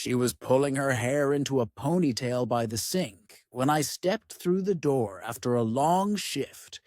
She was pulling her hair into a ponytail by the sink when I stepped through the door after a long shift,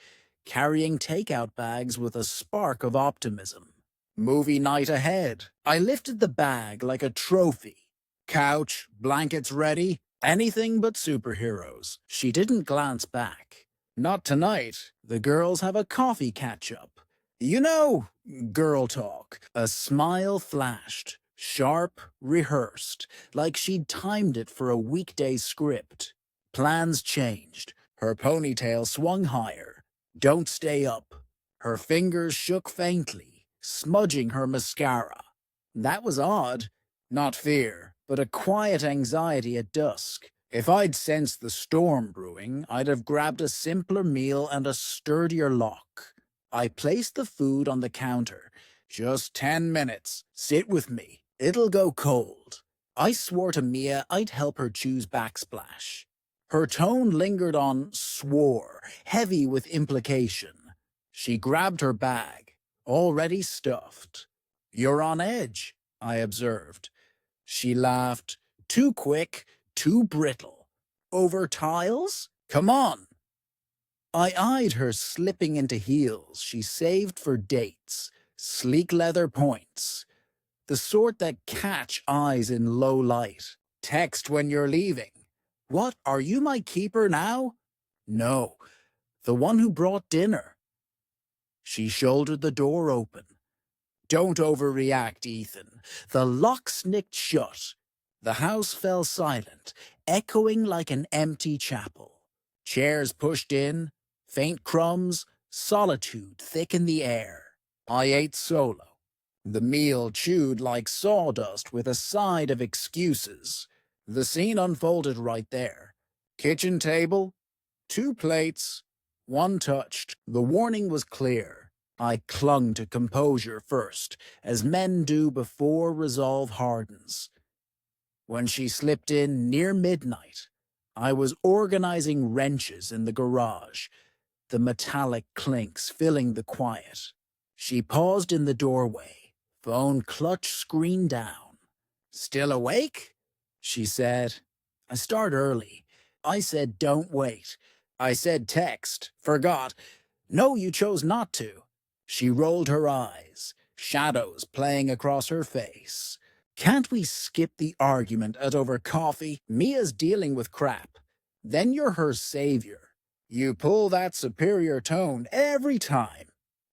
carrying takeout bags with a spark of optimism. Movie night ahead. I lifted the bag like a trophy. Couch, blankets ready, anything but superheroes. She didn't glance back. Not tonight. The girls have a coffee catch-up. You know, girl talk. A smile flashed, sharp, rehearsed, like she'd timed it for a weekday script. Plans changed. Her ponytail swung higher. Don't stay up. Her fingers shook faintly, smudging her mascara. That was odd. Not fear, but a quiet anxiety at dusk. If I'd sensed the storm brewing, I'd have grabbed a simpler meal and a sturdier lock. I placed the food on the counter. Just 10 minutes. Sit with me. It'll go cold. I swore to Mia I'd help her choose backsplash. Her tone lingered on swore, heavy with implication. She grabbed her bag, already stuffed. You're on edge, I observed. She laughed. Too quick, too brittle. Over tiles? Come on. I eyed her slipping into heels she saved for dates, sleek leather points. The sort that catch eyes in low light. Text when you're leaving. What, are you my keeper now? No, the one who brought dinner. She shouldered the door open. Don't overreact, Ethan. The lock snicked shut. The house fell silent, echoing like an empty chapel. Chairs pushed in, faint crumbs, solitude thick in the air. I ate solo. The meal chewed like sawdust with a side of excuses. The scene unfolded right there. Kitchen table, 2 plates, 1 touched. The warning was clear. I clung to composure first, as men do before resolve hardens. When she slipped in near midnight, I was organizing wrenches in the garage, the metallic clinks filling the quiet. She paused in the doorway, phone clutch screen down. Still awake? She said. I start early. I said don't wait. I said text. Forgot. No, you chose not to. She rolled her eyes, shadows playing across her face. Can't we skip the argument at over coffee? Mia's dealing with crap. Then you're her savior. You pull that superior tone every time.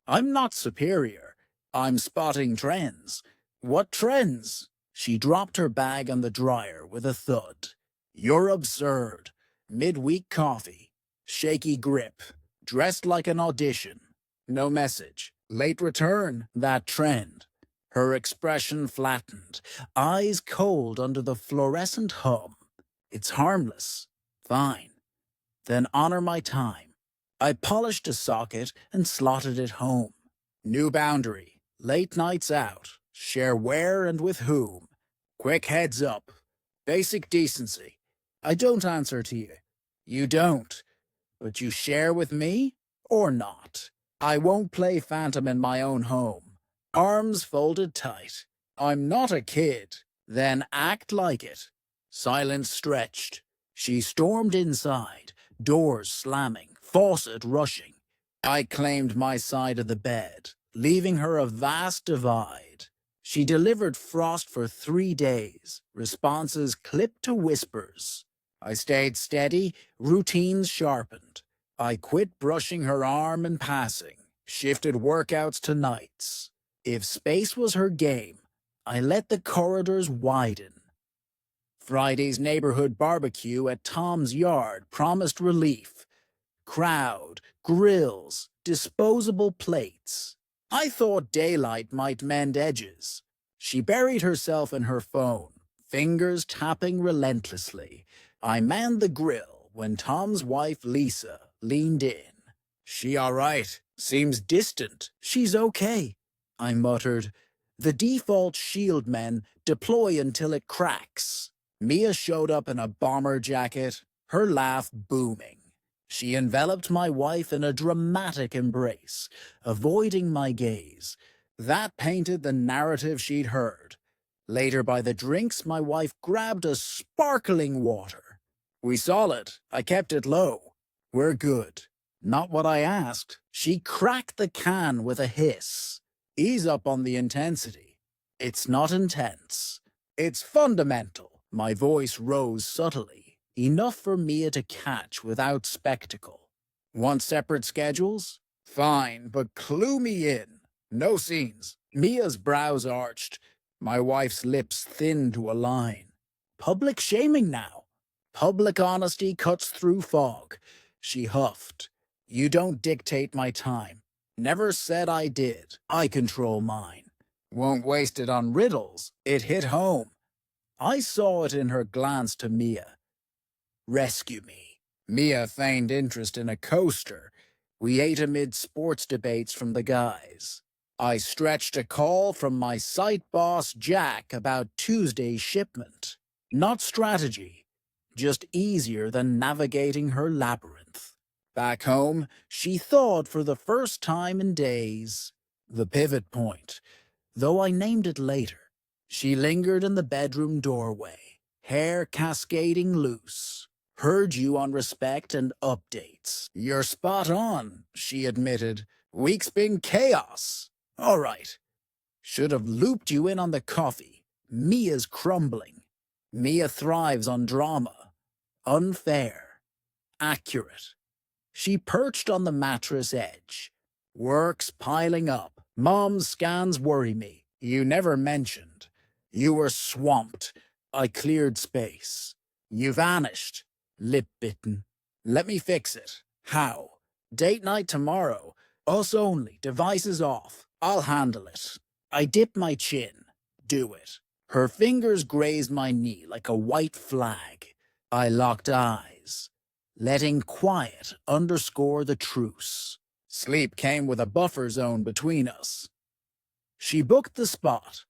I'm not superior. I'm spotting trends. What trends? She dropped her bag on the dryer with a thud. You're absurd. Midweek coffee. Shaky grip. Dressed like an audition. No message. Late return. That trend. Her expression flattened, eyes cold under the fluorescent hum. It's harmless. Fine. Then honor my time. I polished a socket and slotted it home. New boundary. Late nights out. Share where and with whom. Quick heads up. Basic decency. I don't answer to you. You don't. But you share with me or not. I won't play phantom in my own home. Arms folded tight. I'm not a kid. Then act like it. Silence stretched. She stormed inside, doors slamming, faucet rushing. I claimed my side of the bed, leaving her a vast divide. She delivered frost for 3 days, responses clipped to whispers. I stayed steady, routines sharpened. I quit brushing her arm and passing, shifted workouts to nights. If space was her game, I let the corridors widen. Friday's neighborhood barbecue at Tom's yard promised relief. Crowd, grills, disposable plates. I thought daylight might mend edges. She buried herself in her phone, fingers tapping relentlessly. I manned the grill when Tom's wife, Lisa, leaned in. She all right? Seems distant. She's okay. I muttered. The default shield men deploy until it cracks. Mia showed up in a bomber jacket, her laugh booming. She enveloped my wife in a dramatic embrace, avoiding my gaze. That painted the narrative she'd heard. Later by the drinks, my wife grabbed a sparkling water. We solid. I kept it low. We're good. Not what I asked. She cracked the can with a hiss. Ease up on the intensity. It's not intense. It's fundamental. My voice rose subtly, enough for Mia to catch without spectacle. Want separate schedules? Fine, but clue me in. No scenes. Mia's brows arched. My wife's lips thinned to a line. Public shaming now. Public honesty cuts through fog. She huffed. You don't dictate my time. Never said I did. I control mine. Won't waste it on riddles. It hit home. I saw it in her glance to Mia. Rescue me. Mia feigned interest in a coaster. We ate amid sports debates from the guys. I stretched a call from my site boss, Jack, about Tuesday's shipment. Not strategy, just easier than navigating her labyrinth. Back home, she thawed for the first time in days. The pivot point, though I named it later. She lingered in the bedroom doorway, hair cascading loose. Heard you on respect and updates. You're spot on, she admitted. Week's been chaos. All right. Should have looped you in on the coffee. Mia's crumbling. Mia thrives on drama. Unfair. Accurate. She perched on the mattress edge. Work's piling up. Mom's scans worry me. You never mentioned. You were swamped. I cleared space. You vanished. Lip bitten. Let me fix it. How? Date night tomorrow. Us only. Devices off. I'll handle it. I dip my chin. Do it. Her fingers grazed my knee like a white flag. I locked eyes, letting quiet underscore the truce. Sleep came with a buffer zone between us. She booked the spot.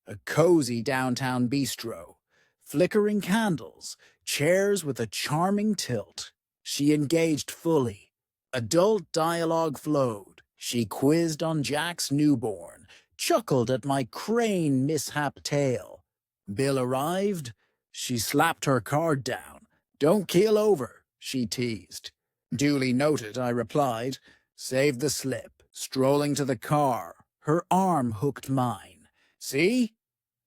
A cozy downtown bistro. Flickering candles, chairs with a charming tilt. She engaged fully. Adult dialogue flowed. She quizzed on Jack's newborn, chuckled at my crane mishap tale. Bill arrived. She slapped her card down. Don't keel over, she teased. Duly noted, I replied. Saved the slip, strolling to the car. Her arm hooked mine. See?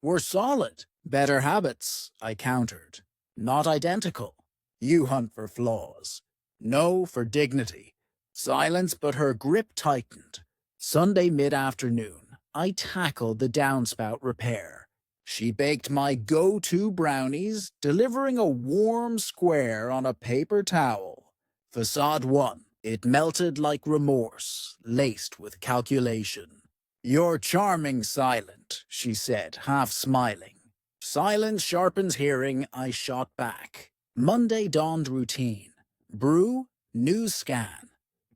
We're solid. Better habits, I countered. Not identical. You hunt for flaws. No for dignity. Silence, but her grip tightened. Sunday mid-afternoon, I tackled the downspout repair. She baked my go-to brownies, delivering a warm square on a paper towel. Facade 1. It melted like remorse, laced with calculation. You're charming silent, she said, half smiling. Silence sharpens hearing, I shot back. Monday dawned routine. Brew, news scan.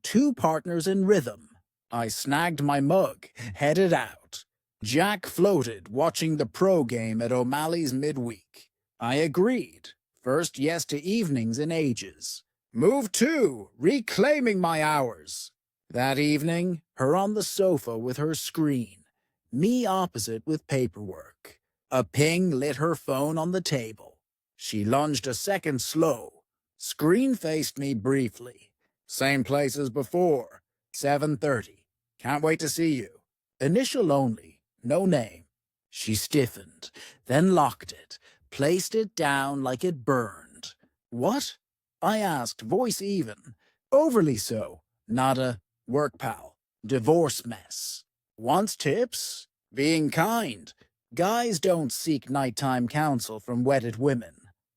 2 partners in rhythm. I snagged my mug, headed out. Jack floated, watching the pro game at O'Malley's midweek. I agreed. First yes to evenings in ages. Move 2, reclaiming my hours. That evening, her on the sofa with her screen. Me opposite with paperwork. A ping lit her phone on the table. She lunged a second slow. Screen faced me briefly. Same place as before. 7:30. Can't wait to see you. Initial only. No name. She stiffened, then locked it, placed it down like it burned. What? I asked, voice even. Overly so. Nada. Work pal. Divorce mess. Wants tips? Being kind. Guys don't seek nighttime counsel from wedded women.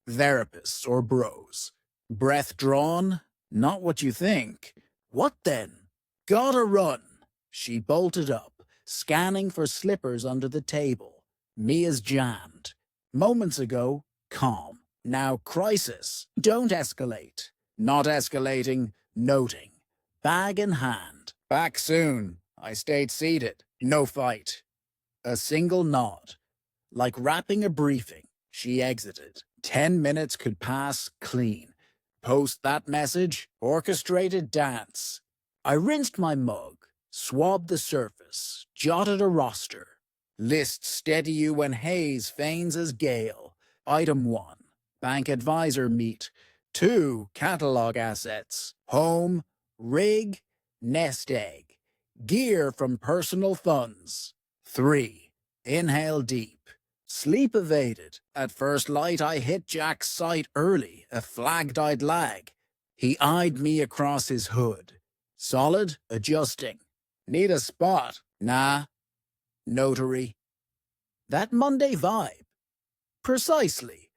Therapists or bros. Breath drawn? Not what you think. What then? Gotta run. She bolted up, scanning for slippers under the table. Mia's jammed. Moments ago, calm. Now crisis. Don't escalate. Not escalating, noting. Bag in hand. Back soon. I stayed seated. No fight. A single nod. Like wrapping a briefing, she exited. 10 minutes could pass clean. Post that message, orchestrated dance. I rinsed my mug, swabbed the surface, jotted a roster. List steady you when haze feigns as gale. Item 1. Bank advisor meet. 2. Catalog assets. Home, rig, nest egg. Gear from personal funds. 3. Inhale deep. Sleep evaded. At first light I hit Jack's sight early, a flagged I'd lag. He eyed me across his hood. Solid, adjusting. Need a spot? Nah. Notary. That Monday vibe. Precisely.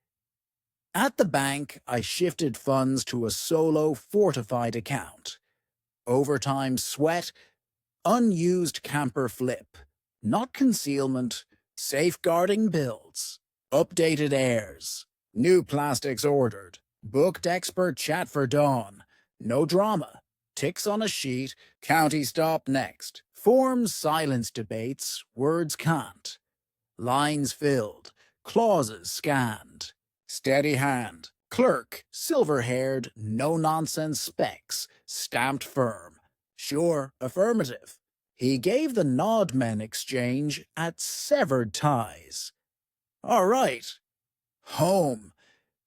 At the bank, I shifted funds to a solo fortified account. Overtime sweat, unused camper flip. Not concealment, safeguarding builds. Updated airs. New plastics ordered. Booked expert chat for dawn. No drama. Ticks on a sheet. County stop next. Forms silence debates. Words can't. Lines filled. Clauses scanned. Steady hand. Clerk, silver-haired, no-nonsense specs. Stamped firm. Sure, affirmative. He gave the nod men exchange at severed ties. All right. Home.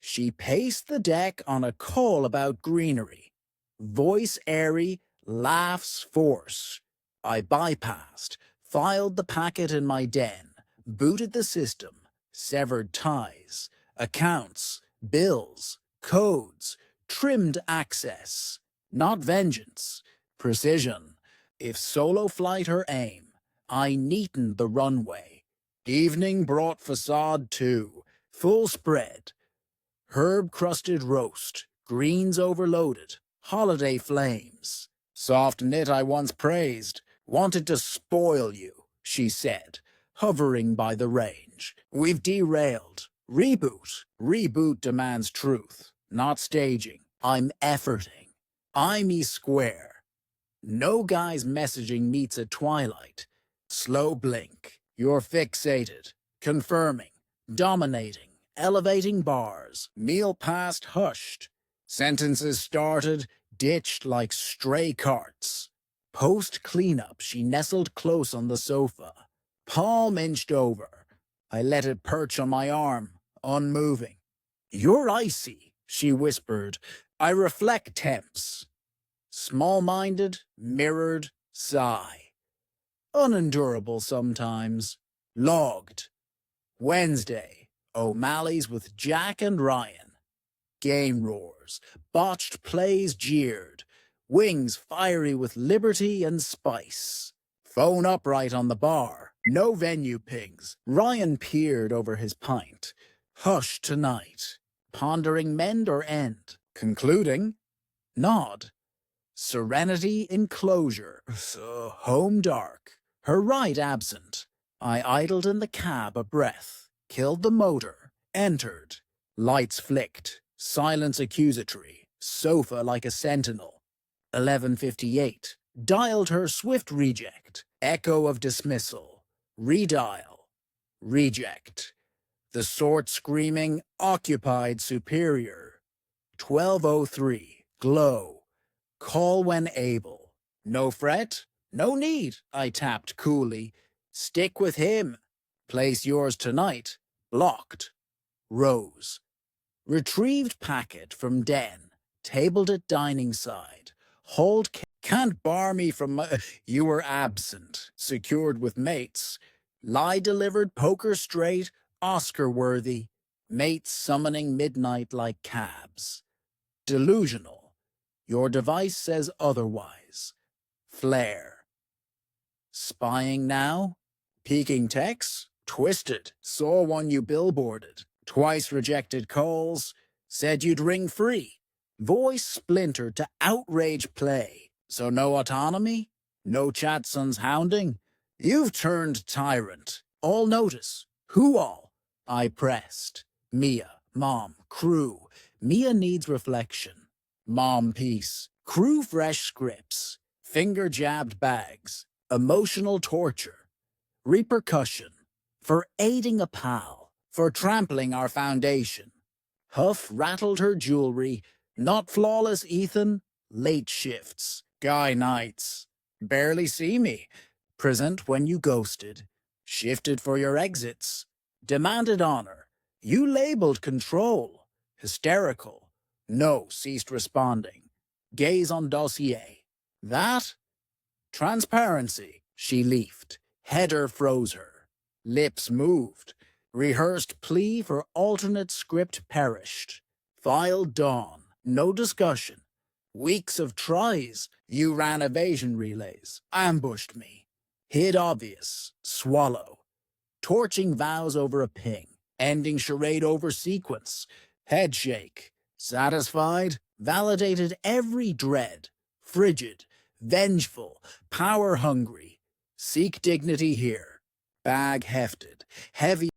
She paced the deck on a call about greenery. Voice airy, laughs force. I bypassed, filed the packet in my den, booted the system, severed ties, accounts, bills, codes, trimmed access. Not vengeance, precision. If solo flight her aim, I neatened the runway. Evening brought facade too, full spread. Herb-crusted roast, greens overloaded, holiday flames. Soft knit I once praised, wanted to spoil you, she said, hovering by the range. We've derailed. Reboot. Reboot demands truth, not staging. I'm efforting. I'm square. No guy's messaging meets at twilight. Slow blink. You're fixated. Confirming. Dominating. Elevating bars. Meal passed hushed. Sentences started, ditched like stray carts. Post cleanup, she nestled close on the sofa. Palm inched over. I let it perch on my arm, unmoving. You're icy, she whispered. I reflect temps. Small-minded, mirrored, sigh. Unendurable sometimes. Logged. Wednesday. O'Malley's with Jack and Ryan. Game roars. Botched plays jeered. Wings fiery with liberty and spice. Phone upright on the bar. No venue pings. Ryan peered over his pint. Hush tonight. Pondering mend or end. Concluding. Nod. Serenity enclosure. Home dark. Her right absent. I idled in the cab a breath. Killed the motor. Entered. Lights flicked. Silence accusatory. Sofa like a sentinel. 11:58. Dialed her swift reject. Echo of dismissal. Redial. Reject. The sort screaming, occupied superior. 12:03. Glow. Call when able. No fret? No need, I tapped coolly. Stick with him. Place yours tonight. Blocked. Rose. Retrieved packet from den. Tabled at dining side. Hold can't bar me from my... You were absent. Secured with mates. Lie delivered poker straight. Oscar worthy. Mates summoning midnight like cabs. Delusional. Your device says otherwise. Flare. Spying now? Peeking texts? Twisted. Saw one you billboarded. Twice rejected calls. Said you'd ring free. Voice splintered to outrage play. So no autonomy? No Chatson's hounding? You've turned tyrant. All notice. Who all? I pressed. Mia, mom, crew. Mia needs reflection. Mom peace. Crew fresh scripts. Finger-jabbed bags. Emotional torture. Repercussion. For aiding a pal. For trampling our foundation. Huff rattled her jewelry. Not flawless, Ethan. Late shifts. Guy nights. Barely see me. Present when you ghosted. Shifted for your exits. Demanded honor. You labeled control. Hysterical. No, ceased responding. Gaze on dossier. That? Transparency. She leafed. Header froze her. Lips moved. Rehearsed plea for alternate script perished. File dawn. No discussion. Weeks of tries. You ran evasion relays. Ambushed me. Hid obvious. Swallow. Torching vows over a ping. Ending charade over sequence. Head shake. Satisfied? Validated every dread. Frigid. Vengeful. Power hungry. Seek dignity here. Bag hefted. Heavy.